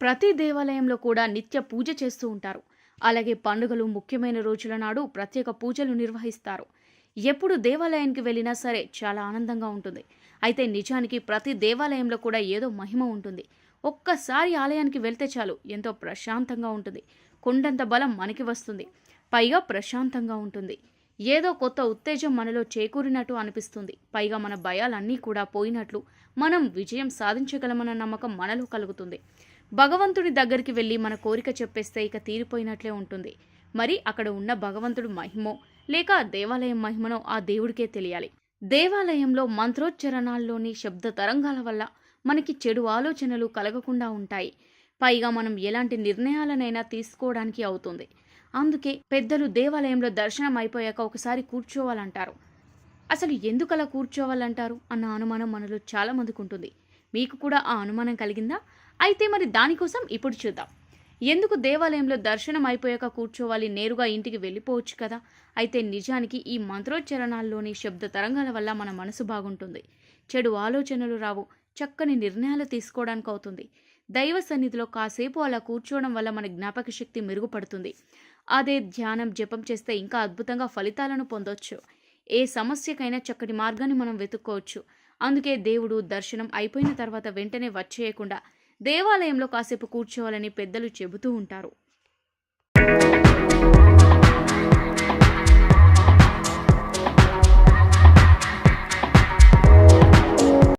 ప్రతి దేవాలయంలో కూడా నిత్య పూజ చేస్తూ ఉంటారు. అలాగే పండుగలు, ముఖ్యమైన రోజుల నాడు ప్రత్యేక పూజలు నిర్వహిస్తారు. ఎప్పుడు దేవాలయానికి వెళ్ళినా సరే చాలా ఆనందంగా ఉంటుంది. అయితే నిజానికి ప్రతి దేవాలయంలో కూడా ఏదో మహిమ ఉంటుంది. ఒక్కసారి ఆలయానికి వెళ్తే చాలు ఎంతో ప్రశాంతంగా ఉంటుంది. కొండంత బలం మనకి వస్తుంది. పైగా ప్రశాంతంగా ఉంటుంది. ఏదో కొత్త ఉత్తేజం మనలో చేకూరినట్టు అనిపిస్తుంది. పైగా మన భయాలన్నీ కూడా పోయినట్లు, మనం విజయం సాధించగలమన్న నమ్మకం మనలో కలుగుతుంది. భగవంతుడి దగ్గరికి వెళ్ళి మన కోరిక చెప్పేస్తే ఇక తీరిపోయినట్లే ఉంటుంది. మరి అక్కడ ఉన్న భగవంతుడు మహిమో లేక దేవాలయం మహిమనో ఆ దేవుడికే తెలియాలి. దేవాలయంలో మంత్రోచ్చరణాల్లోని శబ్ద తరంగాల వల్ల మనకి చెడు ఆలోచనలు కలగకుండా ఉంటాయి. పైగా మనం ఎలాంటి నిర్ణయాలనైనా తీసుకోవడానికి అవుతుంది. అందుకే పెద్దలు దేవాలయంలో దర్శనం అయిపోయాక ఒకసారి కూర్చోవాలంటారు. అసలు ఎందుకలా కూర్చోవాలంటారు అన్న అనుమానం మనలో చాలా మందికి ఉంటుంది. మీకు కూడా ఆ అనుమానం కలిగిందా? అయితే మరి దానికోసం ఇప్పుడు చూద్దాం. ఎందుకు దేవాలయంలో దర్శనం అయిపోయాక కూర్చోవాలి, నేరుగా ఇంటికి వెళ్ళిపోవచ్చు కదా? అయితే నిజానికి ఈ మంత్రోచ్చరణాల్లోని శబ్ద తరంగాల వల్ల మన మనసు బాగుంటుంది. చెడు ఆలోచనలు రావు. చక్కని నిర్ణయాలు తీసుకోవడానికి అవుతుంది. దైవ సన్నిధిలో కాసేపు అలా కూర్చోవడం వల్ల మన జ్ఞాపక శక్తి మెరుగుపడుతుంది. అదే ధ్యానం, జపం చేస్తే ఇంకా అద్భుతంగా ఫలితాలను పొందొచ్చు. ఏ సమస్యకైనా చక్కటి మార్గాన్ని మనం వెతుక్కోవచ్చు. అందుకే దేవుడు దర్శనం అయిపోయిన తర్వాత వెంటనే వచ్చేయకుండా దేవాలయంలో కాసేపు కూర్చోవాలని పెద్దలు చెబుతూ ఉంటారు.